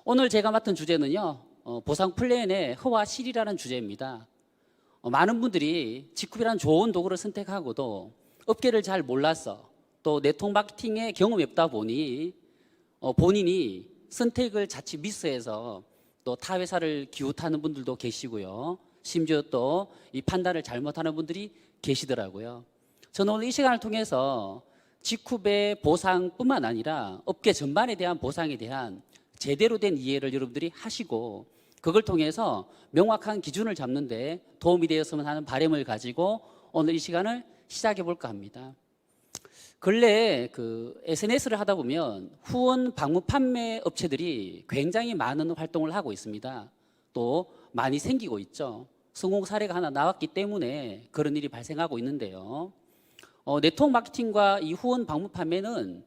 오늘 제가 맡은 주제는요, 보상 플랜의 허와 실이라는 주제입니다. 많은 분들이 직급이라는 좋은 도구를 선택하고도 업계를 잘 몰라서 또 네트워크 마케팅에 경험이 없다 보니 본인이 선택을 자칫 미스해서 또 타 회사를 기웃하는 분들도 계시고요. 심지어 또 이 판단을 잘못하는 분들이 계시더라고요. 저는 오늘 이 시간을 통해서 직급의 보상뿐만 아니라 업계 전반에 대한 보상에 대한 제대로 된 이해를 여러분들이 하시고 그걸 통해서 명확한 기준을 잡는 데 도움이 되었으면 하는 바람을 가지고 오늘 이 시간을 시작해 볼까 합니다. 근래에 SNS를 하다 보면 후원 방문 판매 업체들이 굉장히 많은 활동을 하고 있습니다. 또 많이 생기고 있죠. 성공 사례가 하나 나왔기 때문에 그런 일이 발생하고 있는데요. 네트워크 마케팅과 이 후원 방문 판매는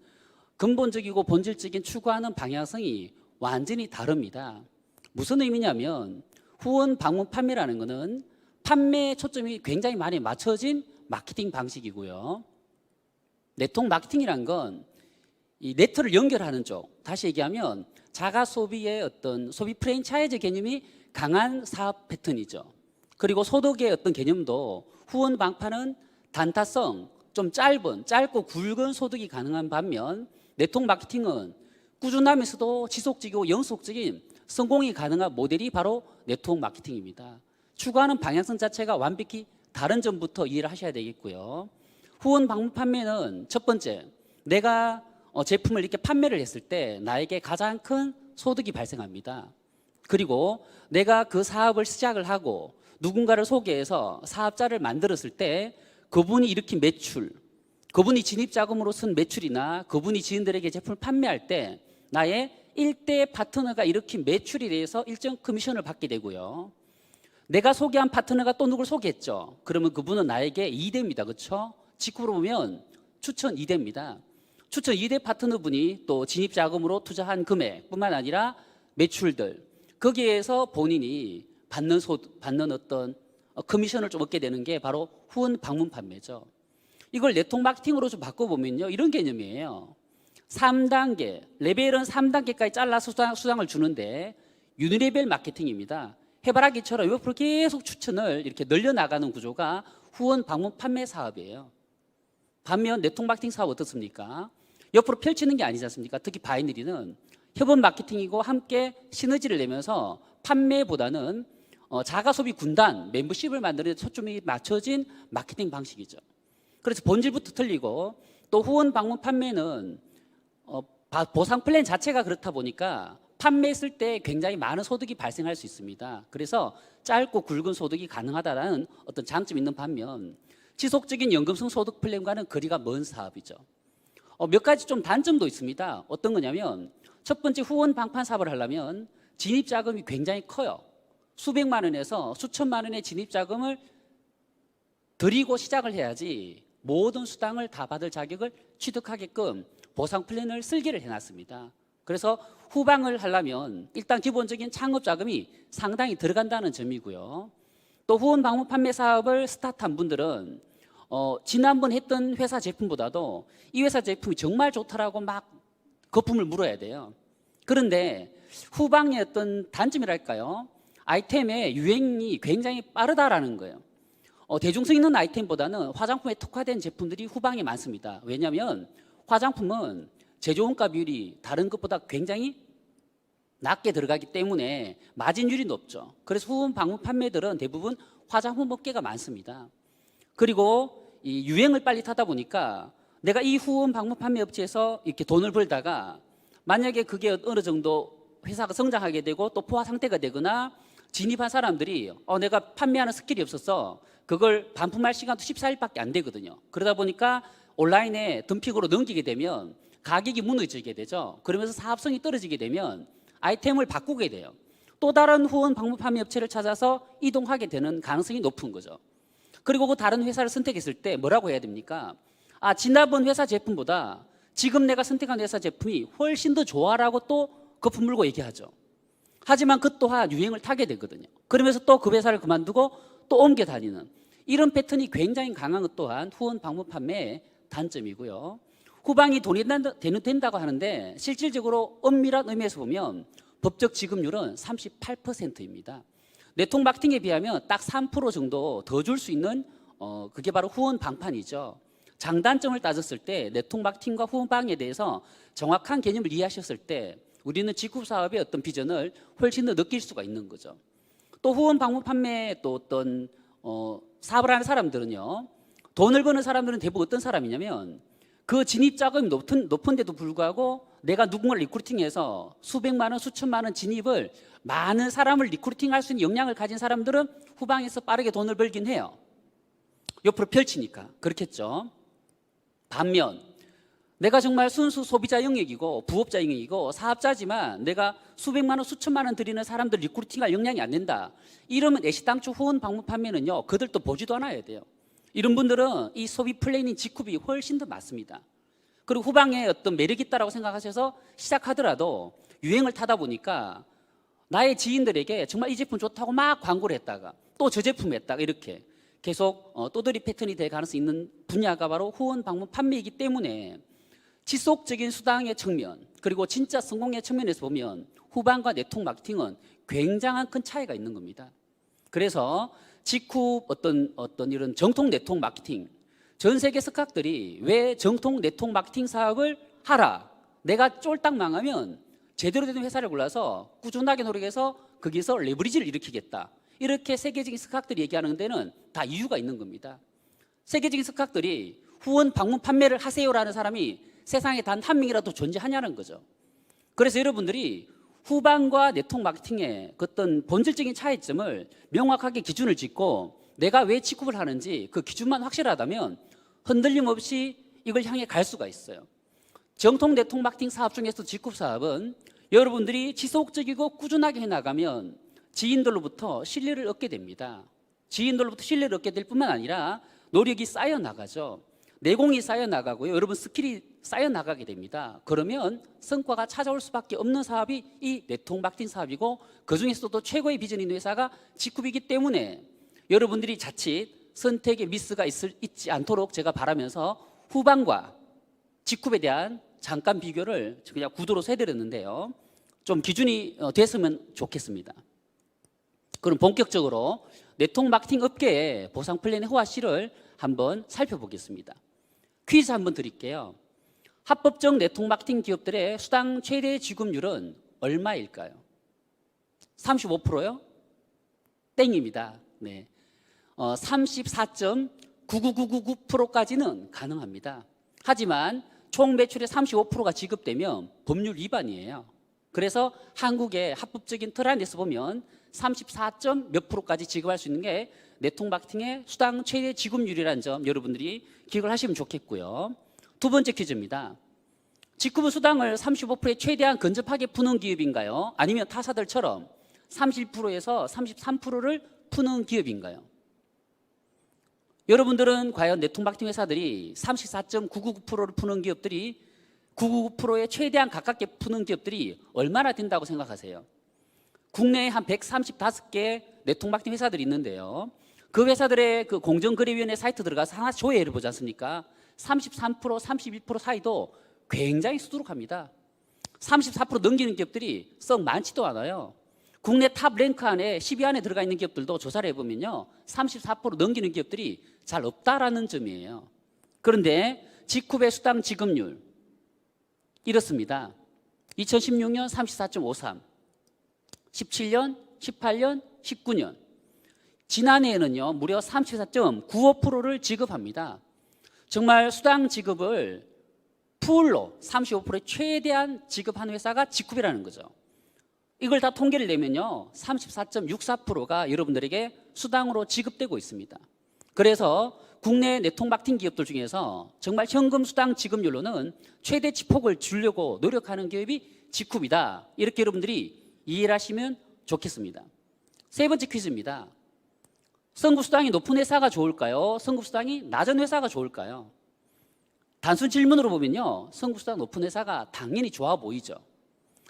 근본적이고 본질적인 추구하는 방향성이 완전히 다릅니다. 무슨 의미냐면 후원 방문 판매라는 것은 판매에 초점이 굉장히 많이 맞춰진 마케팅 방식이고요. 네트워크 마케팅이란 건 이 네트를 연결하는 쪽, 다시 얘기하면 자가 소비의 어떤 소비 프랜차이즈 개념이 강한 사업 패턴이죠. 그리고 소득의 어떤 개념도 후원 방판은 단타성, 좀 짧고 굵은 소득이 가능한 반면 네트워크 마케팅은 꾸준하면서도 지속적이고 연속적인 성공이 가능한 모델이 바로 네트워크 마케팅입니다. 추구하는 방향성 자체가 완벽히 다른 점부터 이해를 하셔야 되겠고요. 후원 방문 판매는 첫 번째, 내가 제품을 이렇게 판매를 했을 때 나에게 가장 큰 소득이 발생합니다. 그리고 내가 그 사업을 시작을 하고 누군가를 소개해서 사업자를 만들었을 때 그분이 일으킨 매출, 그분이 진입자금으로 쓴 매출이나 그분이 지인들에게 제품을 판매할 때 나의 1대 파트너가 일으킨 매출에 대해서 일정 커미션을 받게 되고요. 내가 소개한 파트너가 또 누굴 소개했죠. 그러면 그분은 나에게 2대입니다. 그렇죠? 직구로 보면 추천 2대입니다. 추천 2대 파트너분이 또 진입자금으로 투자한 금액뿐만 아니라 매출들, 거기에서 본인이 받는 어떤 커미션을 좀 얻게 되는 게 바로 후원 방문 판매죠. 이걸 네트워크 마케팅으로 좀 바꿔보면요, 이런 개념이에요. 3단계, 레벨은 3단계까지 잘라서 수당을 주는데 유니레벨 마케팅입니다. 해바라기처럼 옆으로 계속 추천을 이렇게 늘려나가는 구조가 후원 방문 판매 사업이에요. 반면 네트워크 마케팅 사업 어떻습니까? 옆으로 펼치는 게 아니지 않습니까? 특히 바이너리는 협업 마케팅이고 함께 시너지를 내면서 판매보다는 자가 소비 군단, 멤버십을 만드는 데 초점이 맞춰진 마케팅 방식이죠. 그래서 본질부터 틀리고 또 후원 방문 판매는 보상 플랜 자체가 그렇다 보니까 판매했을 때 굉장히 많은 소득이 발생할 수 있습니다. 그래서 짧고 굵은 소득이 가능하다는 어떤 장점이 있는 반면 지속적인 연금성 소득 플랜과는 거리가 먼 사업이죠. 몇 가지 좀 단점도 있습니다. 어떤 거냐면 첫 번째, 후원 방판 사업을 하려면 진입 자금이 굉장히 커요. 수백만 원에서 수천만 원의 진입 자금을 드리고 시작을 해야지 모든 수당을 다 받을 자격을 취득하게끔 보상 플랜을 설계를 해놨습니다. 그래서 후방을 하려면 일단 기본적인 창업 자금이 상당히 들어간다는 점이고요. 또 후원 방문 판매 사업을 스타트한 분들은 지난번 했던 회사 제품보다도 이 회사 제품이 정말 좋다라고 막 거품을 물어야 돼요. 그런데 후방의 어떤 단점이랄까요? 아이템의 유행이 굉장히 빠르다라는 거예요. 대중성 있는 아이템보다는 화장품에 특화된 제품들이 후방에 많습니다. 왜냐하면 화장품은 제조원가 비율이 다른 것보다 굉장히 낮게 들어가기 때문에 마진율이 높죠. 그래서 후원 방문 판매들은 대부분 화장품 업계가 많습니다. 그리고 이 유행을 빨리 타다 보니까 내가 이 후원 방문 판매 업체에서 이렇게 돈을 벌다가 만약에 그게 어느 정도 회사가 성장하게 되고 또 포화 상태가 되거나 진입한 사람들이 내가 판매하는 스킬이 없어서 그걸 반품할 시간도 14일밖에 안 되거든요. 그러다 보니까 온라인에 덤픽으로 넘기게 되면 가격이 무너지게 되죠. 그러면서 사업성이 떨어지게 되면 아이템을 바꾸게 돼요. 또 다른 후원 방문 판매 업체를 찾아서 이동하게 되는 가능성이 높은 거죠. 그리고 그 다른 회사를 선택했을 때 뭐라고 해야 됩니까? 지난번 회사 제품보다 지금 내가 선택한 회사 제품이 훨씬 더 좋아라고 또 거품 물고 얘기하죠. 하지만 그 또한 유행을 타게 되거든요. 그러면서 또 그 회사를 그만두고 또 옮겨 다니는 이런 패턴이 굉장히 강한 것 또한 후원 방문 판매의 단점이고요. 후방이 돈이 된다고 하는데 실질적으로 엄밀한 의미에서 보면 법적 지급률은 38%입니다. 네트워크 마케팅에 비하면 딱 3% 정도 더 줄 수 있는 그게 바로 후원 방판이죠. 장단점을 따졌을 때 네트워크 마케팅과 후원 방에 대해서 정확한 개념을 이해하셨을 때 우리는 직구 사업의 어떤 비전을 훨씬 더 느낄 수가 있는 거죠. 또 후원 방문 판매 또 어떤 사업을 하는 사람들은요, 돈을 버는 사람들은 대부분 어떤 사람이냐면 그 진입 자금이 높은데도 불구하고 내가 누군가를 리크루팅해서 수백만 원, 수천만 원 진입을 많은 사람을 리크루팅할 수 있는 역량을 가진 사람들은 후방에서 빠르게 돈을 벌긴 해요. 옆으로 펼치니까 그렇겠죠. 반면 내가 정말 순수 소비자 영역이고 부업자 영역이고 사업자지만 내가 수백만 원, 수천만 원 들이는 사람들 리크루팅할 역량이 안 된다. 이러면 애시당초 후원 방문 판매는요, 그들도 보지도 않아야 돼요. 이런 분들은 이 소비 플래닝 직급이 훨씬 더 맞습니다. 그리고 후방에 어떤 매력이 있다고 생각하셔서 시작하더라도 유행을 타다 보니까 나의 지인들에게 정말 이 제품 좋다고 막 광고를 했다가 또 저 제품 했다가 이렇게 계속 또들이 패턴이 될 가능성이 있는 분야가 바로 후원 방문 판매이기 때문에 지속적인 수당의 측면 그리고 진짜 성공의 측면에서 보면 후방과 네트워크 마케팅은 굉장한 큰 차이가 있는 겁니다. 그래서 직후 어떤 이런 정통 네트워크 마케팅, 전 세계 스카들이 왜 정통 네트워크 마케팅 사업을 하라, 내가 쫄딱 망하면 제대로 된 회사를 골라서 꾸준하게 노력해서 거기서 레버리지를 일으키겠다, 이렇게 세계적인 스카들이 얘기하는 데는 다 이유가 있는 겁니다. 세계적인 스카들이 후원 방문 판매를 하세요라는 사람이 세상에 단 한 명이라도 존재하냐는 거죠. 그래서 여러분들이 후방과 네트워크 마케팅의 어떤 본질적인 차이점을 명확하게 기준을 짓고 내가 왜 직급을 하는지 그 기준만 확실하다면 흔들림 없이 이걸 향해 갈 수가 있어요. 정통 네트워크 마케팅 사업 중에서 직급 사업은 여러분들이 지속적이고 꾸준하게 해나가면 지인들로부터 신뢰를 얻게 됩니다. 지인들로부터 신뢰를 얻게 될 뿐만 아니라 노력이 쌓여 나가죠. 내공이 쌓여 나가고요, 여러분 스킬이 쌓여 나가게 됩니다. 그러면 성과가 찾아올 수밖에 없는 사업이 이 네트워크 마케팅 사업이고 그 중에서도 최고의 비전이 있는 회사가 직급이기 때문에 여러분들이 자칫 선택의 미스가 있지 않도록 제가 바라면서 후방과 직급에 대한 잠깐 비교를 그냥 구도로서 해드렸는데요, 좀 기준이 됐으면 좋겠습니다. 그럼 본격적으로 네트워크 마케팅 업계의 보상 플랜의 호화 시를 한번 살펴보겠습니다. 퀴즈 한번 드릴게요. 합법적 네트워크 마케팅 기업들의 수당 최대 지급률은 얼마일까요? 35%요? 땡입니다. 네. 34.99999%까지는 가능합니다. 하지만 총 매출의 35%가 지급되면 법률 위반이에요. 그래서 한국의 합법적인 틀 안에서 보면 34. 몇 %까지 지급할 수 있는 게 네트워크 마케팅의 수당 최대 지급률이라는 점 여러분들이 기억을 하시면 좋겠고요. 두 번째 퀴즈입니다. 직급은 수당을 35%에 최대한 근접하게 푸는 기업인가요? 아니면 타사들처럼 31%에서 33%를 푸는 기업인가요? 여러분들은 과연 네트워크 마케팅 회사들이 34.999%를 푸는 기업들이 999%에 최대한 가깝게 푸는 기업들이 얼마나 된다고 생각하세요? 국내에 한 135개 네트워크 마케팅 회사들이 있는데요, 그 회사들의 그 공정거래위원회 사이트 들어가서 하나 조회를 보지 않습니까? 33%, 31% 사이도 굉장히 수두룩합니다. 34% 넘기는 기업들이 썩 많지도 않아요. 국내 탑 랭크 안에 10위 안에 들어가 있는 기업들도 조사를 해보면요, 34% 넘기는 기업들이 잘 없다라는 점이에요. 그런데 직급의 수당 지급률 이렇습니다. 2016년 34.53, 17년, 18년, 19년, 지난해에는요 무려 34.95%를 지급합니다. 정말 수당 지급을 풀로 35%에 최대한 지급한 회사가 직급이라는 거죠. 이걸 다 통계를 내면요 34.64%가 여러분들에게 수당으로 지급되고 있습니다. 그래서 국내 네트워크 마케팅 기업들 중에서 정말 현금 수당 지급률로는 최대치 폭을 주려고 노력하는 기업이 직급이다, 이렇게 여러분들이 이해를 하시면 좋겠습니다. 세 번째 퀴즈입니다. 선급수당이 높은 회사가 좋을까요? 선급수당이 낮은 회사가 좋을까요? 단순 질문으로 보면요 선급수당 높은 회사가 당연히 좋아 보이죠.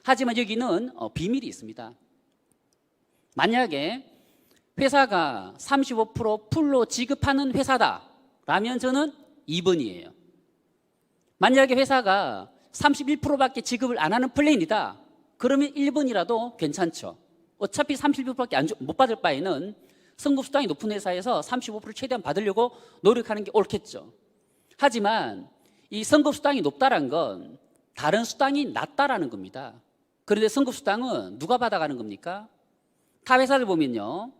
하지만 여기는 비밀이 있습니다. 만약에 회사가 35% 풀로 지급하는 회사다라면 저는 2번이에요. 만약에 회사가 31%밖에 지급을 안 하는 플랜이다, 그러면 1번이라도 괜찮죠. 어차피 30%밖에 못 받을 바에는 성급수당이 높은 회사에서 35% 최대한 받으려고 노력하는 게 옳겠죠. 하지만 이 성급수당이 높다는 건 다른 수당이 낮다라는 겁니다. 그런데 성급수당은 누가 받아가는 겁니까? 타 회사를 보면요,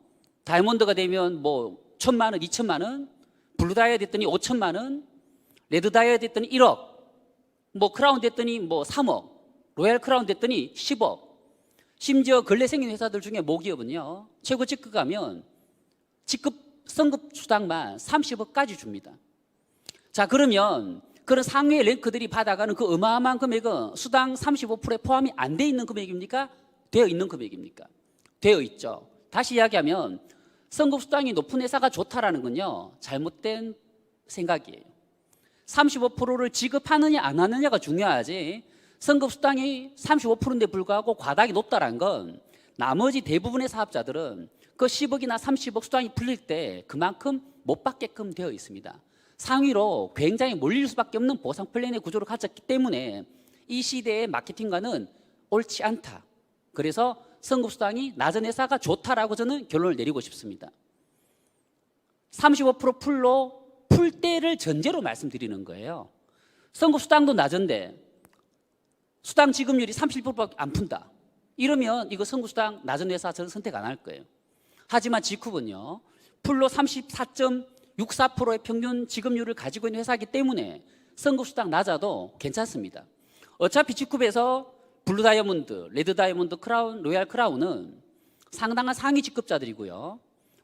다이아몬드가 되면 뭐 1,000만 원, 2,000만 원, 블루다이아 됐더니 5,000만 원, 레드다이아 됐더니 1억, 뭐 크라운 됐더니 뭐 3억, 로얄 크라운 됐더니 10억. 심지어 근래 생긴 회사들 중에 모기업은요, 최고 직급 가면 직급 성급수당만 30억까지 줍니다. 자, 그러면 그런 상위의 랭크들이 받아가는 그 어마어마한 금액은 수당 35%에 포함이 안 돼 있는 금액입니까? 되어 있는 금액입니까? 되어 있죠. 다시 이야기하면 성급수당이 높은 회사가 좋다라는 건요, 잘못된 생각이에요. 35%를 지급하느냐 안 하느냐가 중요하지, 성급수당이 35%인데 불구하고 과다하게 높다는 건 나머지 대부분의 사업자들은 그 10억이나 30억 수당이 풀릴 때 그만큼 못 받게끔 되어 있습니다. 상위로 굉장히 몰릴 수밖에 없는 보상 플랜의 구조를 가졌기 때문에 이 시대의 마케팅과는 옳지 않다. 그래서 성급수당이 낮은 회사가 좋다라고 저는 결론을 내리고 싶습니다. 35% 풀로 풀 때를 전제로 말씀드리는 거예요. 성급수당도 낮은데 수당 지급률이 30%밖에 안 푼다. 이러면 이거 성급수당 낮은 회사 저는 선택 안 할 거예요. 하지만 지쿱은요, 풀로 34.64%의 평균 지급률을 가지고 있는 회사이기 때문에 성급수당 낮아도 괜찮습니다. 어차피 지쿱에서 블루 다이아몬드, 레드 다이아몬드, 크라운, 로얄 크라운은 상당한 상위 직급자들이고요,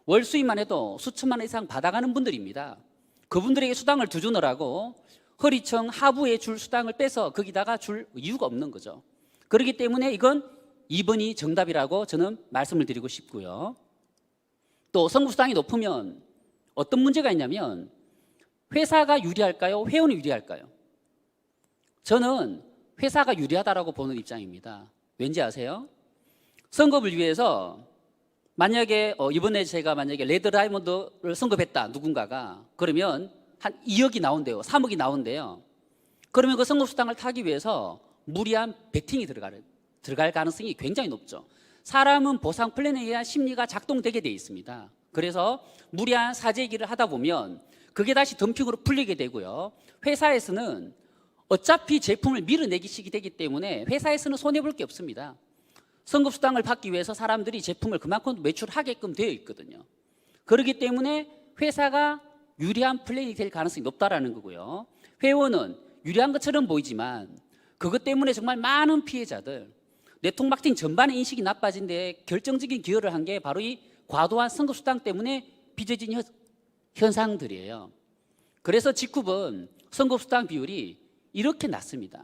월 수입만 해도 수천만 원 이상 받아가는 분들입니다. 그분들에게 수당을 더 주느라고 허리청 하부에 줄 수당을 빼서 거기다가 줄 이유가 없는 거죠. 그렇기 때문에 이건 2번이 정답이라고 저는 말씀을 드리고 싶고요. 또 성급수당이 높으면 어떤 문제가 있냐면 회사가 유리할까요? 회원이 유리할까요? 저는 회사가 유리하다라고 보는 입장입니다. 왠지 아세요? 성급을 위해서 만약에 이번에 제가 만약에 레드 다이아몬드를 성급했다, 누군가가, 그러면 한 2억이 나온대요. 3억이 나온대요. 그러면 그 성급수당을 타기 위해서 무리한 베팅이 들어갈 가능성이 굉장히 높죠. 사람은 보상 플랜에 의한 심리가 작동되게 돼 있습니다. 그래서 무리한 사재기를 하다 보면 그게 다시 덤핑으로 풀리게 되고요, 회사에서는 어차피 제품을 밀어내기 시작되기 때문에 회사에서는 손해볼 게 없습니다. 성급수당을 받기 위해서 사람들이 제품을 그만큼 매출하게끔 되어 있거든요. 그렇기 때문에 회사가 유리한 플랜이 될 가능성이 높다라는 거고요, 회원은 유리한 것처럼 보이지만 그것 때문에 정말 많은 피해자들, 네트워크 마케팅 전반의 인식이 나빠진 데 결정적인 기여를 한 게 바로 이 과도한 성급수당 때문에 빚어진 현상들이에요. 그래서 지쿱은 성급수당 비율이 이렇게 낮습니다.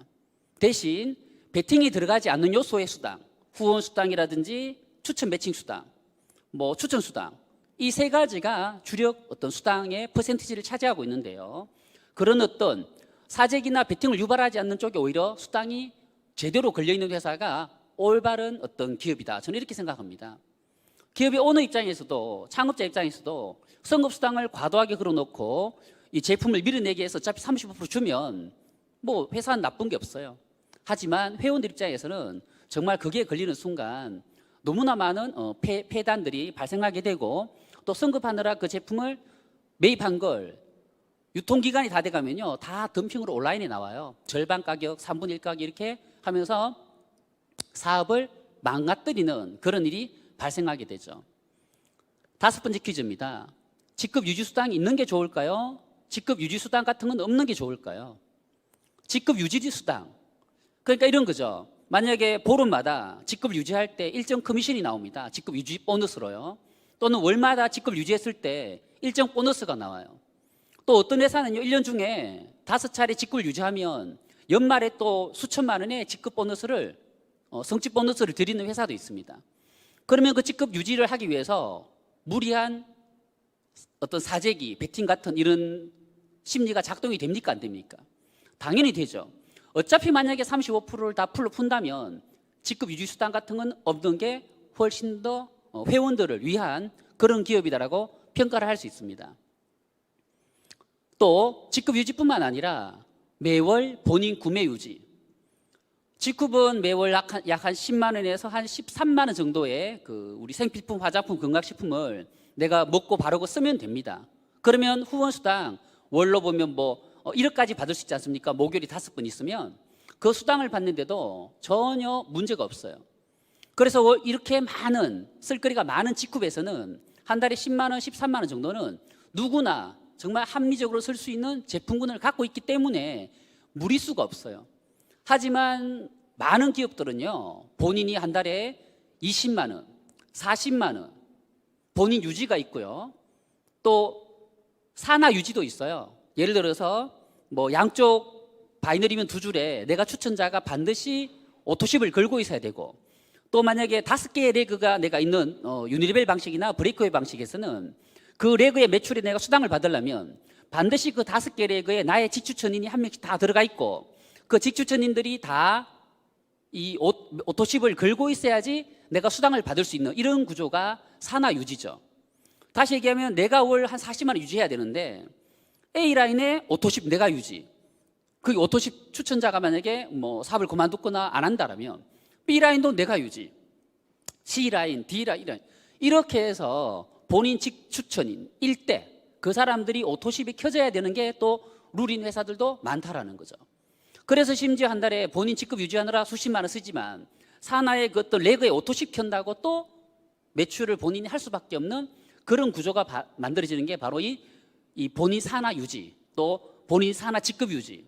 대신 베팅이 들어가지 않는 요소의 수당, 후원 수당이라든지 추천 매칭 수당, 뭐 추천 수당, 이 세 가지가 주력 어떤 수당의 퍼센티지를 차지하고 있는데요, 그런 어떤 사재기나 베팅을 유발하지 않는 쪽에 오히려 수당이 제대로 걸려있는 회사가 올바른 어떤 기업이다, 저는 이렇게 생각합니다. 기업의 오너 입장에서도 창업자 입장에서도 성급수당을 과도하게 걸어놓고 이 제품을 밀어내기 위해서 어차피 35% 주면 뭐 회사는 나쁜 게 없어요. 하지만 회원들 입장에서는 정말 거기에 걸리는 순간 너무나 많은 폐단들이 발생하게 되고, 또 성급하느라 그 제품을 매입한 걸 유통기간이 다 돼가면요, 다 덤핑으로 온라인에 나와요. 절반 가격, 3분의 1 가격 이렇게 하면서 사업을 망가뜨리는 그런 일이 발생하게 되죠. 5번째 퀴즈입니다. 직급 유지수당이 있는 게 좋을까요? 직급 유지수당 같은 건 없는 게 좋을까요? 직급 유지수당, 그러니까 이런 거죠. 만약에 보름마다 직급을 유지할 때 일정 커미션이 나옵니다. 직급 유지 보너스로요. 또는 월마다 직급을 유지했을 때 일정 보너스가 나와요. 또 어떤 회사는요, 1년 중에 5차례 직급을 유지하면 연말에 또 수천만 원의 직급 보너스를 성취 보너스를 드리는 회사도 있습니다. 그러면 그 직급 유지를 하기 위해서 무리한 어떤 사재기, 베팅 같은 이런 심리가 작동이 됩니까, 안 됩니까? 당연히 되죠. 어차피 만약에 35%를 다 풀로 푼다면 직급 유지 수당 같은 건 없는 게 훨씬 더 회원들을 위한 그런 기업이다라고 평가를 할 수 있습니다. 또 직급 유지뿐만 아니라 매월 본인 구매 유지, 직급은 매월 약 한 10만 원에서 한 13만 원 정도의 그 우리 생필품, 화장품, 건강식품을 내가 먹고 바르고 쓰면 됩니다. 그러면 후원수당 월로 보면 뭐 1억까지 받을 수 있지 않습니까? 목요일이 5번 있으면 그 수당을 받는데도 전혀 문제가 없어요. 그래서 이렇게 많은 쓸거리가 많은 직급에서는 한 달에 10만 원, 13만 원 정도는 누구나 정말 합리적으로 쓸 수 있는 제품군을 갖고 있기 때문에 무리수가 없어요. 하지만 많은 기업들은요, 본인이 한 달에 20만 원, 40만 원 본인 유지가 있고요. 또 산하 유지도 있어요. 예를 들어서 뭐 양쪽 바이너리면 2줄에 내가 추천자가 반드시 오토십을 걸고 있어야 되고, 또 만약에 5개의 레그가 내가 있는 유니레벨 방식이나 브레이크웨이 방식에서는 그 레그의 매출에 내가 수당을 받으려면 반드시 그 5개 레그에 나의 직추천인이 한 명씩 다 들어가 있고, 그 직추천인들이 다 이 오토십을 걸고 있어야지 내가 수당을 받을 수 있는 이런 구조가 산하 유지죠. 다시 얘기하면 내가 월 한 40만 원 유지해야 되는데 A라인에 오토십 내가 유지, 그 오토십 추천자가 만약에 뭐 사업을 그만뒀거나 안 한다라면 B라인도 내가 유지, C라인, D라인 이렇게 해서 본인 직추천인 1대 그 사람들이 오토십이 켜져야 되는 게 또 룰인 회사들도 많다라는 거죠. 그래서 심지어 한 달에 본인 직급 유지하느라 수십만 원 쓰지만 산하의 그 어떤 레그에 오토십 켠다고 또 매출을 본인이 할 수밖에 없는 그런 구조가 만들어지는 게 바로 이 본인 산하 유지, 또 본인 산하 직급 유지,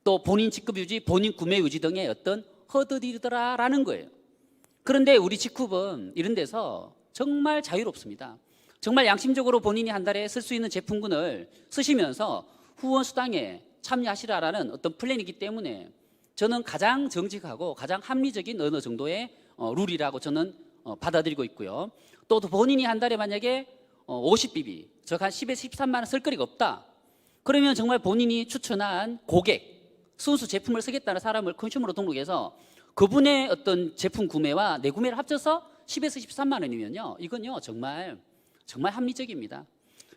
또 본인 직급 유지, 본인 구매 유지 등의 어떤 허들이더라라는 거예요. 그런데 우리 직급은 이런 데서 정말 자유롭습니다. 정말 양심적으로 본인이 한 달에 쓸 수 있는 제품군을 쓰시면서 후원 수당에 참여하시라라는 어떤 플랜이기 때문에 저는 가장 정직하고 가장 합리적인 어느 정도의 룰이라고 저는 받아들이고 있고요. 또 본인이 한 달에 만약에 50BB, 즉 한 10에서 13만 원 쓸 거리가 없다. 그러면 정말 본인이 추천한 고객, 순수 제품을 쓰겠다는 사람을 컨슈머로 등록해서 그분의 어떤 제품 구매와 내 구매를 합쳐서 10에서 13만 원이면요, 이건요 정말 합리적입니다.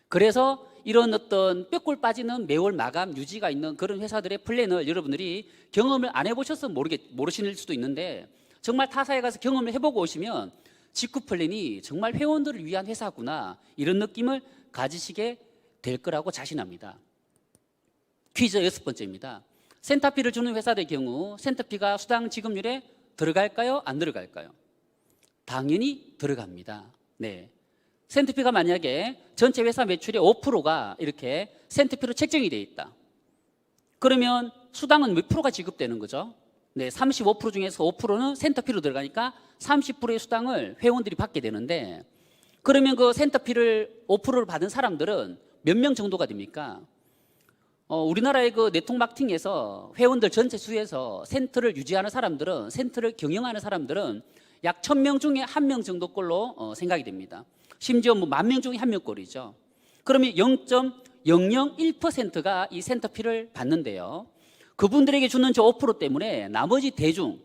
그래서 이런 어떤 뼈골 빠지는 매월 마감 유지가 있는 그런 회사들의 플랜을 여러분들이 경험을 안 해보셔서 모르실 수도 있는데, 정말 타사에 가서 경험을 해보고 오시면 직급 플랜이 정말 회원들을 위한 회사구나 이런 느낌을 가지시게 될 거라고 자신합니다. 퀴즈 6번째입니다. 센터피를 주는 회사의 경우 센터피가 수당 지급률에 들어갈까요? 안 들어갈까요? 당연히 들어갑니다. 네. 센터피가 만약에 전체 회사 매출의 5%가 이렇게 센터피로 책정이 되어 있다. 그러면 수당은 몇 프로가 지급되는 거죠? 네, 35% 중에서 5%는 센터피로 들어가니까 30%의 수당을 회원들이 받게 되는데, 그러면 그 센터피를 5%를 받은 사람들은 몇 명 정도가 됩니까? 우리나라의 그 네트워크 마케팅에서 회원들 전체 수에서 센터를 유지하는 사람들은, 센터를 경영하는 사람들은 약 1000명 중에 1명 정도 꼴로 생각이 됩니다. 심지어 뭐 10,000명 중에 1명 꼴이죠. 그러면 0.001%가 이 센터피를 받는데요. 그분들에게 주는 저 5% 때문에 나머지 대중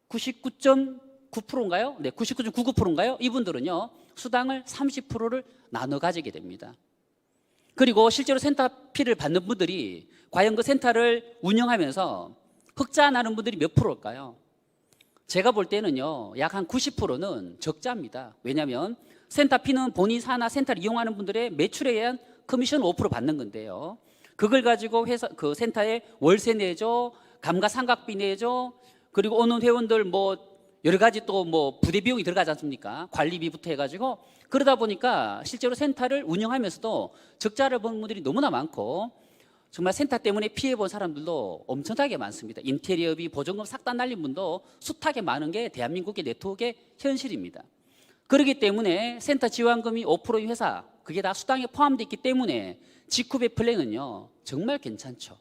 99.9%인가요? 네, 99.99%인가요? 이분들은요 수당을 30%를 나눠 가지게 됩니다. 그리고 실제로 센터피를 받는 분들이 과연 그 센터를 운영하면서 흑자 나는 분들이 몇 프로일까요? 제가 볼 때는요 약 한 90%는 적자입니다. 왜냐하면 센터피는 본인 사나 센터를 이용하는 분들의 매출에 의한 커미션 5% 받는 건데요, 그걸 가지고 회사 그 센터에 월세 내죠, 감가상각비 내죠, 그리고 오는 회원들 뭐 여러 가지 또 뭐 부대 비용이 들어가지 않습니까? 관리비부터 해가지고 그러다 보니까 실제로 센터를 운영하면서도 적자를 보는 분들이 너무나 많고, 정말 센터 때문에 피해본 사람들도 엄청나게 많습니다. 인테리어비, 보증금 싹 다 날린 분도 숱하게 많은 게 대한민국의 네트워크의 현실입니다. 그렇기 때문에 센터 지원금이 5%인 회사, 그게 다 수당에 포함되어 있기 때문에 직급의 플랜은요 정말 괜찮죠.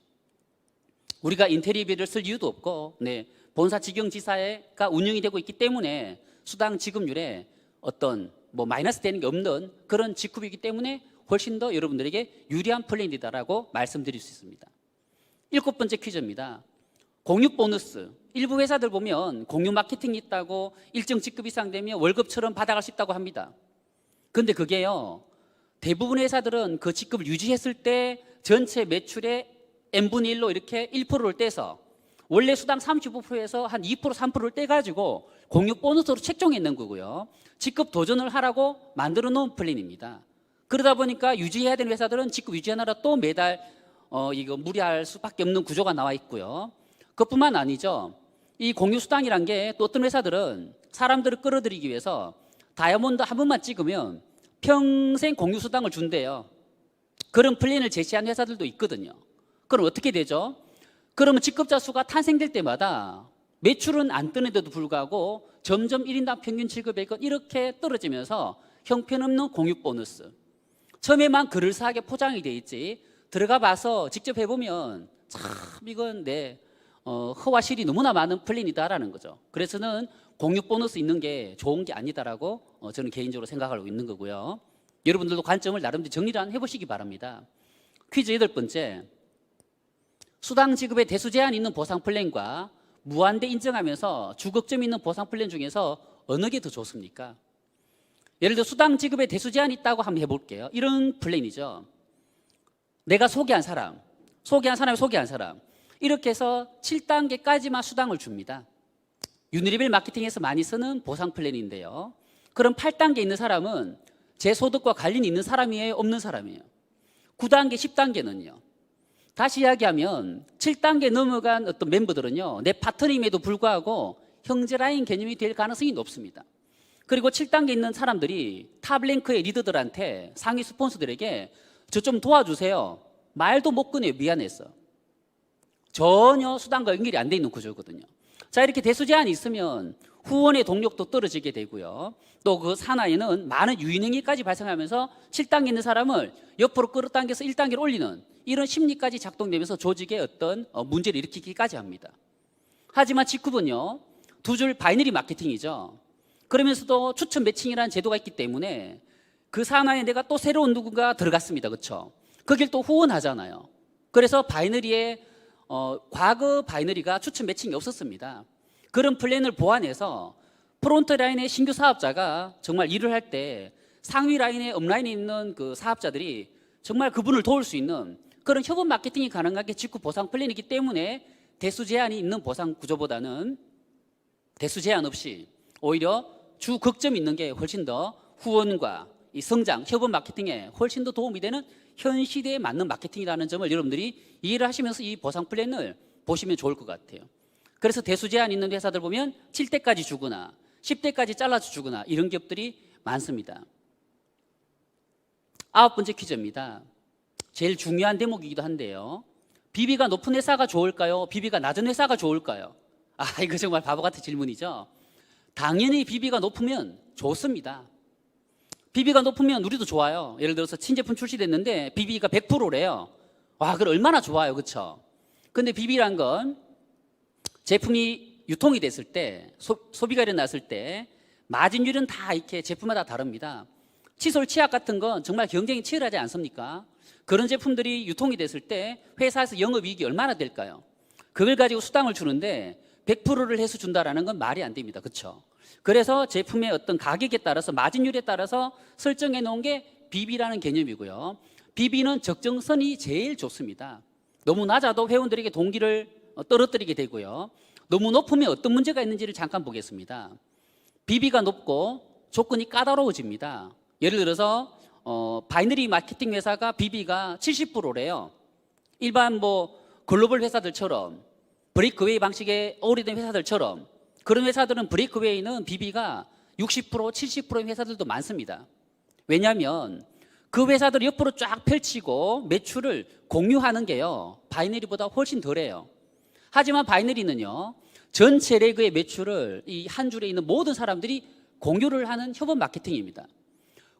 우리가 인테리어비를 쓸 이유도 없고, 네, 본사 직영지사가 운영이 되고 있기 때문에 수당 지급률에 어떤 뭐 마이너스 되는 게 없는 그런 직급이기 때문에 훨씬 더 여러분들에게 유리한 플랜이다라고 말씀드릴 수 있습니다. 7번째 퀴즈입니다. 공유 보너스. 일부 회사들 보면 공유 마케팅이 있다고 일정 직급 이상 되면 월급처럼 받아갈 수 있다고 합니다. 그런데 그게요 대부분의 회사들은 그 직급을 유지했을 때 전체 매출의 n분의 1로 이렇게 1%를 떼서 원래 수당 35%에서 한 2%, 3%를 떼가지고 공유 보너스로 책정했는 거고요. 직급 도전을 하라고 만들어 놓은 플랜입니다. 그러다 보니까 유지해야 되는 회사들은 직급 유지하느라 또 매달 이거 무리할 수밖에 없는 구조가 나와 있고요. 그것뿐만 아니죠. 이 공유 수당이란 게 또 어떤 회사들은 사람들을 끌어들이기 위해서 다이아몬드 한 번만 찍으면 평생 공유 수당을 준대요. 그런 플랜을 제시한 회사들도 있거든요. 그럼 어떻게 되죠? 그러면 직급자 수가 탄생될 때마다 매출은 안 뜨는데도 불구하고 점점 1인당 평균 지급액은 이렇게 떨어지면서 형편없는 공유 보너스. 처음에만 그럴싸하게 포장이 돼 있지 들어가 봐서 직접 해보면 참 이건 허와 실이 너무나 많은 플랜이다라는 거죠. 그래서는 공유 보너스 있는 게 좋은 게 아니다라고 저는 개인적으로 생각하고 있는 거고요. 여러분들도 관점을 나름대로 정리를 해보시기 바랍니다. 퀴즈 8번째. 수당 지급에 대수 제한 있는 보상 플랜과 무한대 인정하면서 주걱점 있는 보상 플랜 중에서 어느 게 더 좋습니까? 예를 들어 수당 지급에 대수 제한이 있다고 한번 해볼게요. 이런 플랜이죠. 내가 소개한 사람 이렇게 해서 7단계까지만 수당을 줍니다. 유니리벨 마케팅에서 많이 쓰는 보상 플랜인데요. 그럼 8단계 있는 사람은 제 소득과 관련이 있는 사람이에요? 없는 사람이에요? 9단계, 10단계는요? 다시 이야기하면 7단계 넘어간 어떤 멤버들은요, 내 파트너임에도 불구하고 형제 라인 개념이 될 가능성이 높습니다. 그리고 7단계 있는 사람들이 탑랭크의 리더들한테 상위 스폰서들에게 저 좀 도와주세요. 말도 못 꺼내요. 미안해서. 전혀 수당과 연결이 안 돼 있는 구조거든요. 자, 이렇게 대수 제한이 있으면 후원의 동력도 떨어지게 되고요. 또 그 산하에는 많은 유인행위까지 발생하면서 7단계 있는 사람을 옆으로 끌어당겨서 1단계를 올리는 이런 심리까지 작동되면서 조직에 어떤 문제를 일으키기까지 합니다. 하지만 직급은요, 두 줄 바이너리 마케팅이죠. 그러면서도 추천 매칭이라는 제도가 있기 때문에 그 산하에 내가 또 새로운 누군가 들어갔습니다. 그렇죠? 거길 또 후원하잖아요. 그래서 바이너리에 과거 바이너리가 추천 매칭이 없었습니다. 그런 플랜을 보완해서 프론트 라인의 신규 사업자가 정말 일을 할 때 상위 라인에 업라인에 있는 그 사업자들이 정말 그분을 도울 수 있는 그런 협업 마케팅이 가능한 게 직급 보상 플랜이기 때문에 대수 제한이 있는 보상 구조보다는 대수 제한 없이 오히려 주 걱점이 있는 게 훨씬 더 후원과 이 성장, 협업 마케팅에 훨씬 더 도움이 되는 현 시대에 맞는 마케팅이라는 점을 여러분들이 이해를 하시면서 이 보상 플랜을 보시면 좋을 것 같아요. 그래서 대수 제한 있는 회사들 보면 7대까지 주거나 10대까지 잘라서 주거나 이런 기업들이 많습니다. 9번째 퀴즈입니다. 제일 중요한 대목이기도 한데요. 비비가 높은 회사가 좋을까요? 비비가 낮은 회사가 좋을까요? 이거 정말 바보 같은 질문이죠. 당연히 비비가 높으면 좋습니다. 비비가 높으면 우리도 좋아요. 예를 들어서 신제품 출시됐는데 비비가 100%래요. 그럼 얼마나 좋아요, 그렇죠? 근데 비비란 건 제품이 유통이 됐을 때, 소비가 일어났을 때 마진율은 다 이렇게 제품마다 다릅니다. 칫솔, 치약 같은 건 정말 경쟁이 치열하지 않습니까? 그런 제품들이 유통이 됐을 때 회사에서 영업이익이 얼마나 될까요? 그걸 가지고 수당을 주는데 100%를 해서 준다라는 건 말이 안 됩니다. 그렇죠? 그래서 제품의 어떤 가격에 따라서 마진율에 따라서 설정해 놓은 게 비비라는 개념이고요. 비비는 적정선이 제일 좋습니다. 너무 낮아도 회원들에게 동기를 떨어뜨리게 되고요. 너무 높으면 어떤 문제가 있는지를 잠깐 보겠습니다. 비비가 높고 조건이 까다로워집니다. 예를 들어서 바이너리 마케팅 회사가 비비가 70%래요. 일반 글로벌 회사들처럼 브레이크웨이 방식의 오래된 회사들처럼 그런 회사들은 브레이크웨이는 비비가 60%, 70%인 회사들도 많습니다. 왜냐하면 그 회사들 옆으로 쫙 펼치고 매출을 공유하는 게요, 바이너리보다 훨씬 덜해요. 하지만 바이너리는요, 전체 레그의 매출을 이 한 줄에 있는 모든 사람들이 공유를 하는 협업 마케팅입니다.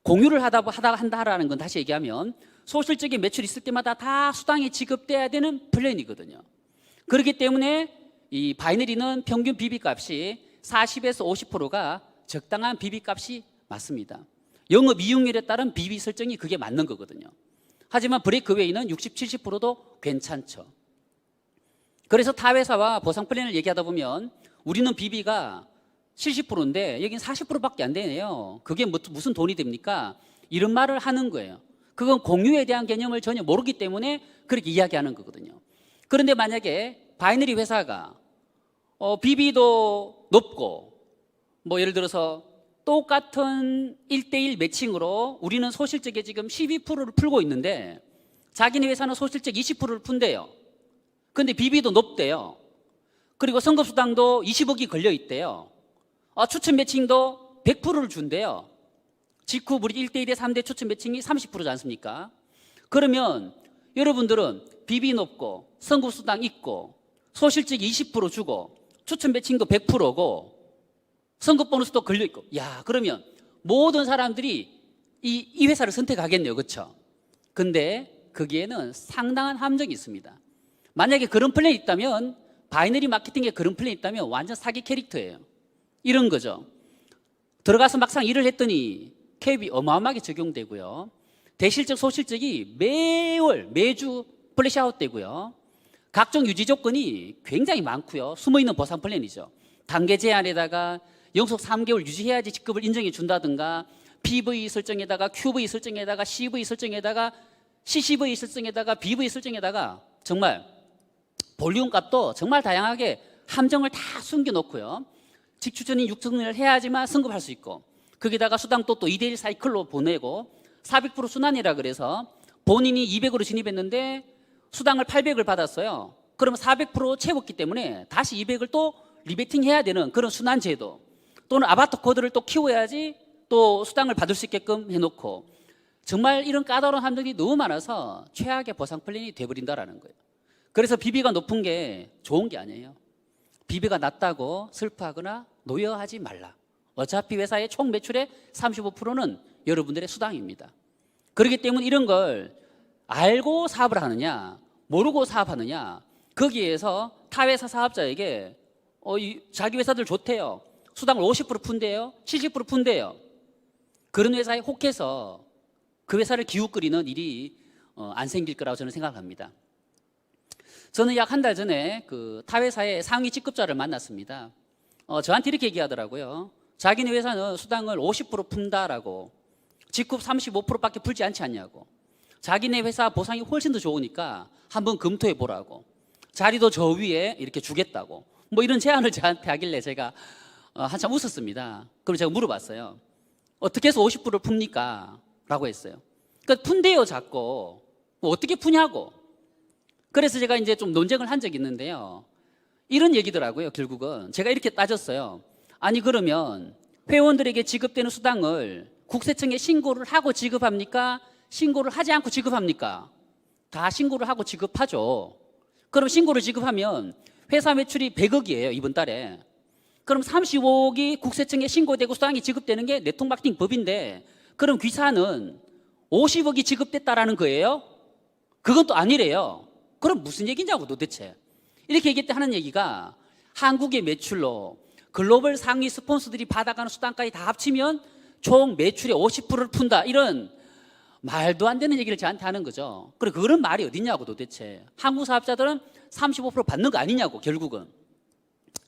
공유를 한다라는 건 다시 얘기하면 소실적인 매출이 있을 때마다 다 수당이 지급돼야 되는 플랜이거든요. 그렇기 때문에 이 바이너리는 평균 비비값이 40에서 50%가 적당한 비비값이 맞습니다. 영업 이익률에 따른 비비 설정이 그게 맞는 거거든요. 하지만 브레이크웨이는 60, 70%도 괜찮죠. 그래서 타 회사와 보상 플랜을 얘기하다 보면 우리는 비비가 70%인데 여긴 40%밖에 안 되네요. 그게 무슨 돈이 됩니까? 이런 말을 하는 거예요. 그건 공유에 대한 개념을 전혀 모르기 때문에 그렇게 이야기하는 거거든요. 그런데 만약에 바이너리 회사가 BB도 높고 뭐 예를 들어서 똑같은 1대1 매칭으로 우리는 소실적에 지금 12%를 풀고 있는데 자기네 회사는 소실적 20%를 푼대요. 근데 BB도 높대요. 그리고 선급수당도 20억이 걸려 있대요. 추천 매칭도 100%를 준대요. 직후 우리 1대1의 3대 추천 매칭이 30%지 않습니까? 그러면 여러분들은 BB 높고 선급수당 있고 소실적 20% 주고 추천 매칭도 100%고 선급 보너스도 걸려 있고, 야, 그러면 모든 사람들이 이 회사를 선택하겠네요. 그렇죠? 근데 거기에는 상당한 함정이 있습니다. 만약에 그런 플랜이 있다면, 바이너리 마케팅에 그런 플랜이 있다면 완전 사기 캐릭터예요. 이런 거죠. 들어가서 막상 일을 했더니 캡이 어마어마하게 적용되고요. 대실적 소실적이 매주 플래시아웃 되고요. 각종 유지 조건이 굉장히 많고요. 숨어있는 보상 플랜이죠. 단계 제한에다가 연속 3개월 유지해야지 직급을 인정해 준다든가, PV 설정에다가 QV 설정에다가 CV 설정에다가 CCV 설정에다가 BV 설정에다가 정말 볼륨 값도 정말 다양하게 함정을 다 숨겨놓고요. 직추전인 6천을 해야지만 승급할 수 있고, 거기다가 수당도 또 2대1 사이클로 보내고 400% 순환이라 그래서 본인이 200으로 진입했는데 수당을 800을 받았어요. 그러면 400% 채웠기 때문에 다시 200을 또 리베팅 해야 되는 그런 순환 제도, 또는 아바타 코드를 또 키워야지 또 수당을 받을 수 있게끔 해놓고, 정말 이런 까다로운 함정이 너무 많아서 최악의 보상 플랜이 돼버린다라는 거예요. 그래서 BB가 높은 게 좋은 게 아니에요. BB가 낮다고 슬퍼하거나 노여하지 말라. 어차피 회사의 총 매출의 35%는 여러분들의 수당입니다. 그렇기 때문에 이런 걸 알고 사업을 하느냐 모르고 사업하느냐, 거기에서 타회사 사업자에게 자기 회사들 좋대요, 수당을 50% 푼대요, 70% 푼대요. 그런 회사에 혹해서 그 회사를 기웃거리는 일이 안 생길 거라고 저는 생각합니다. 저는 약 한 달 전에 그 타회사의 상위 직급자를 만났습니다. 저한테 이렇게 얘기하더라고요. 자기네 회사는 수당을 50% 푼다라고, 직급 35%밖에 풀지 않지 않냐고, 자기네 회사 보상이 훨씬 더 좋으니까 한번 검토해 보라고, 자리도 저 위에 이렇게 주겠다고, 뭐 이런 제안을 저한테 하길래 제가 한참 웃었습니다. 그럼 제가 물어봤어요. 어떻게 해서 50%를 풉니까? 라고 했어요. 그러니까 푼대요 자꾸. 뭐 어떻게 푸냐고. 그래서 제가 이제 좀 논쟁을 한 적이 있는데요. 이런 얘기더라고요. 결국은 제가 이렇게 따졌어요. 아니 그러면 회원들에게 지급되는 수당을 국세청에 신고를 하고 지급합니까? 신고를 하지 않고 지급합니까? 다 신고를 하고 지급하죠. 그럼 신고를 지급하면 회사 매출이 100억이에요 이번 달에. 그럼 35억이 국세청에 신고되고 수당이 지급되는 게 네트워크 마케팅 법인데, 그럼 귀사는 50억이 지급됐다라는 거예요? 그건 또 아니래요. 그럼 무슨 얘기냐고 도대체. 이렇게 얘기할 때 하는 얘기가, 한국의 매출로 글로벌 상위 스폰서들이 받아가는 수당까지 다 합치면 총 매출의 50%를 푼다, 이런 말도 안 되는 얘기를 저한테 하는 거죠. 그래, 그런 말이 어딨냐고 도대체. 한국 사업자들은 35% 받는 거 아니냐고 결국은.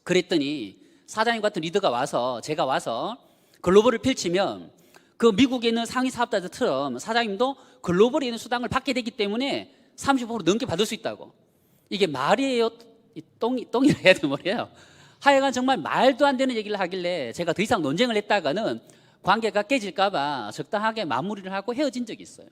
그랬더니 사장님 같은 리더가 와서, 제가 와서 글로벌을 펼치면 그 미국에 있는 상위 사업자들처럼 사장님도 글로벌에 있는 수당을 받게 되기 때문에 30% 넘게 받을 수 있다고. 이게 말이에요? 똥이라 해야 되는 말이에요. 하여간 정말 말도 안 되는 얘기를 하길래 제가 더 이상 논쟁을 했다가는 관계가 깨질까봐 적당하게 마무리를 하고 헤어진 적이 있어요.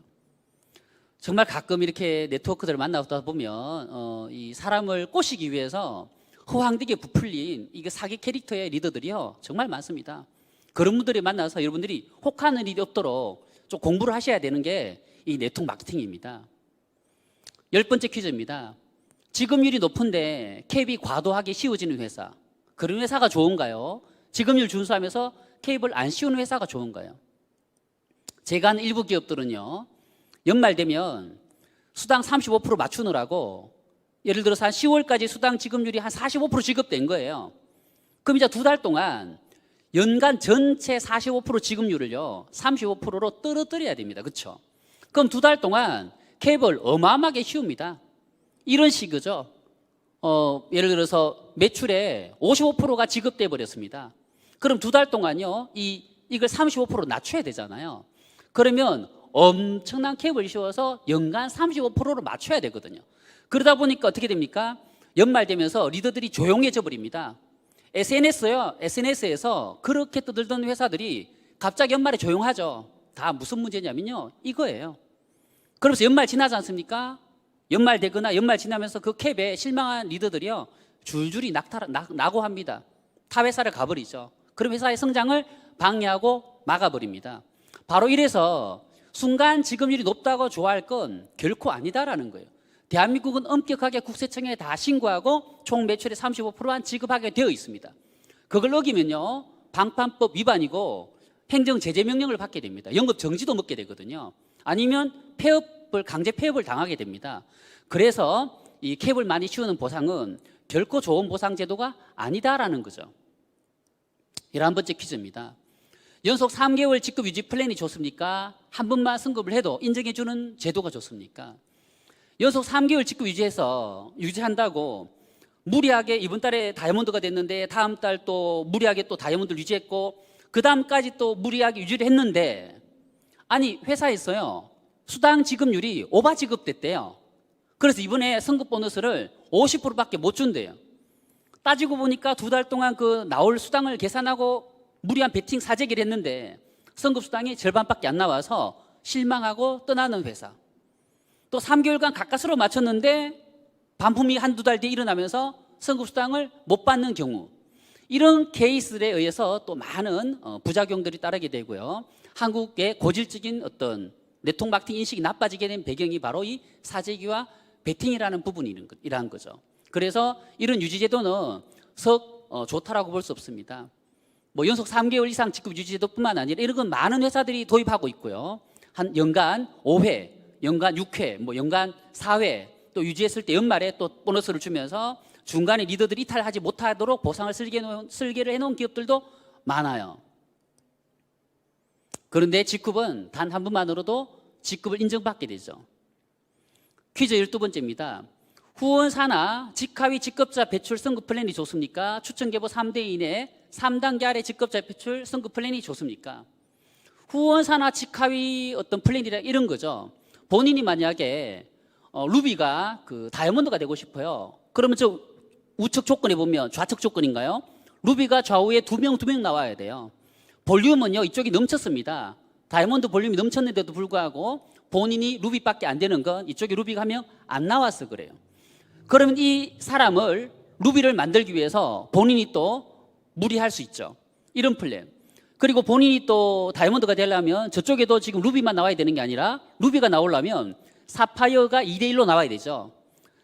정말 가끔 이렇게 네트워크들을 만나다 보면 이 사람을 꼬시기 위해서 허황되게 부풀린 이게 사기 캐릭터의 리더들이요 정말 많습니다. 그런 분들이 만나서 여러분들이 혹하는 일이 없도록 좀 공부를 하셔야 되는 게 이 네트워크 마케팅입니다. 10번째 퀴즈입니다. 지급률이 높은데 캡이 과도하게 씌워지는 회사, 그런 회사가 좋은가요? 지급률 준수하면서 캡을 안 씌우는 회사가 좋은가요? 제가 아는 일부 기업들은요, 연말 되면 수당 35% 맞추느라고 예를 들어서 한 10월까지 수당 지급률이 한 45% 지급된 거예요. 그럼 이제 2달 동안 연간 전체 45% 지급률을요 35%로 떨어뜨려야 됩니다. 그렇죠? 그럼 2달 동안 캡을 어마어마하게 씌웁니다. 이런 식이죠. 예를 들어서 매출의 55%가 지급돼 버렸습니다. 그럼 2달 동안요 이걸 35% 낮춰야 되잖아요. 그러면 엄청난 캡을 씌워서 연간 35%로 맞춰야 되거든요. 그러다 보니까 어떻게 됩니까? 연말 되면서 리더들이 조용해져 버립니다. SNS에서 그렇게 떠들던 회사들이 갑자기 연말에 조용하죠. 다 무슨 문제냐면요, 이거예요. 그러면서 연말 지나지 않습니까? 연말 되거나 연말 지나면서 그 캡에 실망한 리더들이요, 줄줄이 나고 합니다. 타 회사를 가버리죠. 그럼 회사의 성장을 방해하고 막아버립니다. 바로 이래서 순간 지급률이 높다고 좋아할 건 결코 아니다라는 거예요. 대한민국은 엄격하게 국세청에 다 신고하고 총 매출의 35%만 지급하게 되어 있습니다. 그걸 어기면요, 방판법 위반이고 행정 제재 명령을 받게 됩니다. 연급 정지도 먹게 되거든요. 아니면 강제 폐업을 당하게 됩니다. 그래서 이 캡을 많이 씌우는 보상은 결코 좋은 보상 제도가 아니다라는 거죠. 11번째 퀴즈입니다. 연속 3개월 직급 유지 플랜이 좋습니까? 한 번만 승급을 해도 인정해주는 제도가 좋습니까? 연속 3개월 직급 유지한다고 무리하게 이번 달에 다이아몬드가 됐는데 다음 달 또 무리하게 또 다이아몬드를 유지했고 그 다음까지 또 무리하게 유지를 했는데, 아니 회사에서요, 수당 지급률이 오바 지급됐대요. 그래서 이번에 승급 보너스를 50%밖에 못 준대요. 따지고 보니까 2달 동안 그 나올 수당을 계산하고 무리한 베팅 사재기를 했는데 승급 수당이 절반밖에 안 나와서 실망하고 떠나는 회사. 또 3개월간 가까스로 맞췄는데 반품이 한두 달 뒤에 일어나면서 승급 수당을 못 받는 경우, 이런 케이스에 의해서 또 많은 부작용들이 따르게 되고요, 한국의 고질적인 어떤 네트워크 마케팅 인식이 나빠지게 된 배경이 바로 이 사재기와 베팅이라는 부분이라는 거죠. 그래서 이런 유지제도는 좋다라고 볼 수 없습니다. 뭐 연속 3개월 이상 직급 유지제도뿐만 아니라 이런 건 많은 회사들이 도입하고 있고요. 한 연간 5회, 연간 6회, 뭐 연간 4회 또 유지했을 때 연말에 또 보너스를 주면서 중간에 리더들이 이탈하지 못하도록 보상을 설계를 해놓은 기업들도 많아요. 그런데 직급은 단 한 번만으로도 직급을 인정받게 되죠. 퀴즈 12번째입니다. 후원 산하 직하위 직급자 배출 승급 플랜이 좋습니까? 추천 계보 3대 이내 3단계 아래 직급자 배출 승급 플랜이 좋습니까? 후원 산하 직하위 어떤 플랜이라 이런 거죠. 본인이 만약에 루비가 그 다이아몬드가 되고 싶어요. 그러면 저 우측 조건에 보면 좌측 조건인가요? 루비가 좌우에 두 명 나와야 돼요. 볼륨은요, 이쪽이 넘쳤습니다. 다이아몬드 볼륨이 넘쳤는데도 불구하고 본인이 루비밖에 안 되는 건 이쪽에 루비가 한 명 안 나와서 그래요. 그러면 이 사람을 루비를 만들기 위해서 본인이 또 무리할 수 있죠. 이런 플랜. 그리고 본인이 또 다이아몬드가 되려면 저쪽에도 지금 루비만 나와야 되는 게 아니라 루비가 나오려면 사파이어가 2대1로 나와야 되죠.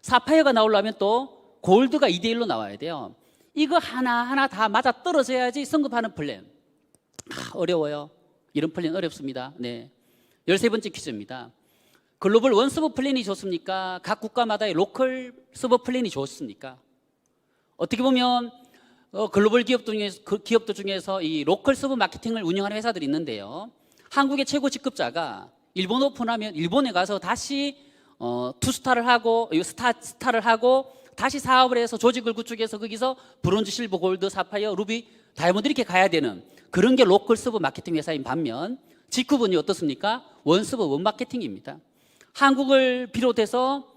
사파이어가 나오려면 또 골드가 2대1로 나와야 돼요. 이거 하나하나 다 맞아 떨어져야지 성급하는 플랜. 어려워요. 이런 플랜 어렵습니다. 네. 13번째 퀴즈입니다. 글로벌 원서버 플랜이 좋습니까? 각 국가마다의 로컬 서버 플랜이 좋습니까? 어떻게 보면 글로벌 기업들 중에서 이 로컬 서버 마케팅을 운영하는 회사들이 있는데요. 한국의 최고 직급자가 일본 오픈하면 일본에 가서 다시 투스타를 하고 스타를 하고 다시 사업을 해서 조직을 구축해서 거기서 브론즈, 실버, 골드, 사파이어, 루비, 다이아몬드 이렇게 가야 되는 그런 게 로컬 서버 마케팅 회사인 반면 직급은요 어떻습니까? 원서버 원마케팅입니다. 한국을 비롯해서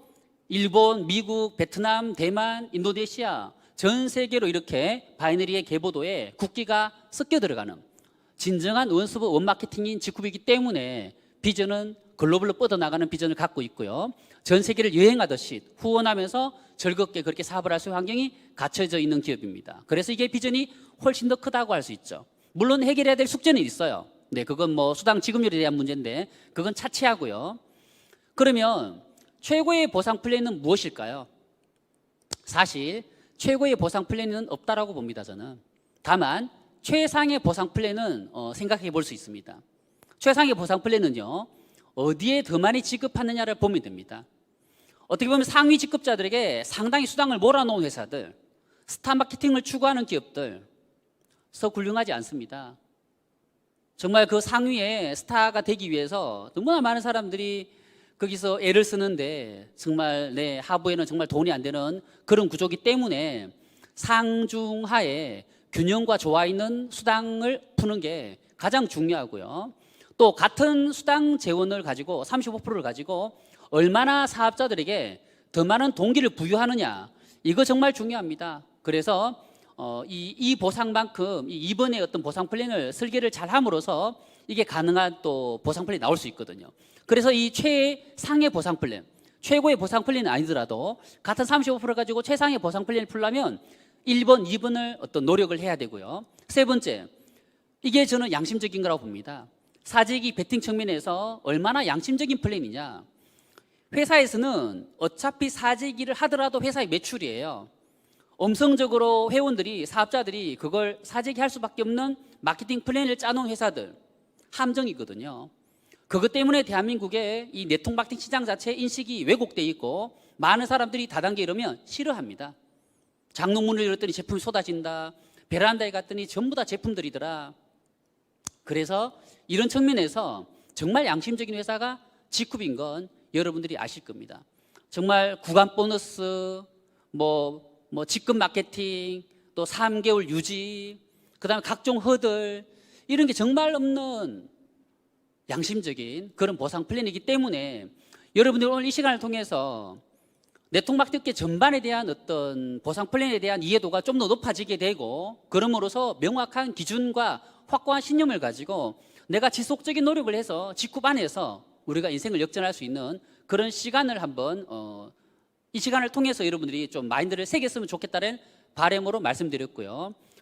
일본, 미국, 베트남, 대만, 인도네시아 전 세계로 이렇게 바이너리의 계보도에 국기가 섞여 들어가는 진정한 원서버 원마케팅인 직급이기 때문에 비전은 글로벌로 뻗어나가는 비전을 갖고 있고요. 전 세계를 여행하듯이 후원하면서 즐겁게 그렇게 사업을 할 수 있는 환경이 갖춰져 있는 기업입니다. 그래서 이게 비전이 훨씬 더 크다고 할 수 있죠. 물론 해결해야 될 숙제는 있어요. 네, 그건 뭐 수당 지급률에 대한 문제인데 그건 차치하고요. 그러면 최고의 보상 플랜은 무엇일까요? 사실 최고의 보상 플랜은 없다라고 봅니다, 저는. 다만 최상의 보상 플랜은 생각해 볼 수 있습니다. 최상의 보상 플랜은요, 어디에 더 많이 지급하느냐를 보면 됩니다. 어떻게 보면 상위 직급자들에게 상당히 수당을 몰아놓은 회사들, 스타 마케팅을 추구하는 기업들 서 훌륭하지 않습니다. 정말 그 상위에 스타가 되기 위해서 너무나 많은 사람들이 거기서 애를 쓰는데 정말 내 하부에는 정말 돈이 안 되는 그런 구조기 때문에 상중하에 균형과 조화 있는 수당을 푸는 게 가장 중요하고요. 또 같은 수당 재원을 가지고 35%를 가지고 얼마나 사업자들에게 더 많은 동기를 부여하느냐, 이거 정말 중요합니다. 그래서 이 보상만큼 이번에 어떤 보상 플랜을 설계를 잘 함으로써 이게 가능한 또 보상 플랜이 나올 수 있거든요. 그래서 이 최상의 보상 플랜, 최고의 보상 플랜은 아니더라도 같은 35% 가지고 최상의 보상 플랜을 풀려면 1번, 2번을 어떤 노력을 해야 되고요. 세 번째, 이게 저는 양심적인 거라고 봅니다. 사직이 베팅 측면에서 얼마나 양심적인 플랜이냐. 회사에서는 어차피 사직일을 하더라도 회사의 매출이에요. 엄성적으로 회원들이, 사업자들이 그걸 사직할 수밖에 없는 마케팅 플랜을 짜놓은 회사들, 함정이거든요. 그것 때문에 대한민국의 이 네트워크 마케팅 시장 자체 인식이 왜곡돼 있고 많은 사람들이 다단계 이러면 싫어합니다. 장롱문을 열었더니 제품이 쏟아진다. 베란다에 갔더니 전부 다 제품들이더라. 그래서 이런 측면에서 정말 양심적인 회사가 G쿱인 건 여러분들이 아실 겁니다. 정말 구간 보너스, 직급 마케팅, 또 3개월 유지, 그 다음에 각종 허들, 이런 게 정말 없는 양심적인 그런 보상 플랜이기 때문에 여러분들 오늘 이 시간을 통해서 네트워크 마케팅 전반에 대한 어떤 보상 플랜에 대한 이해도가 좀 더 높아지게 되고, 그럼으로써 명확한 기준과 확고한 신념을 가지고 내가 지속적인 노력을 해서 G쿱 안에서 우리가 인생을 역전할 수 있는 그런 시간을 한번 이 시간을 통해서 여러분들이 좀 마인드를 새겼으면 좋겠다는 바람으로 말씀드렸고요.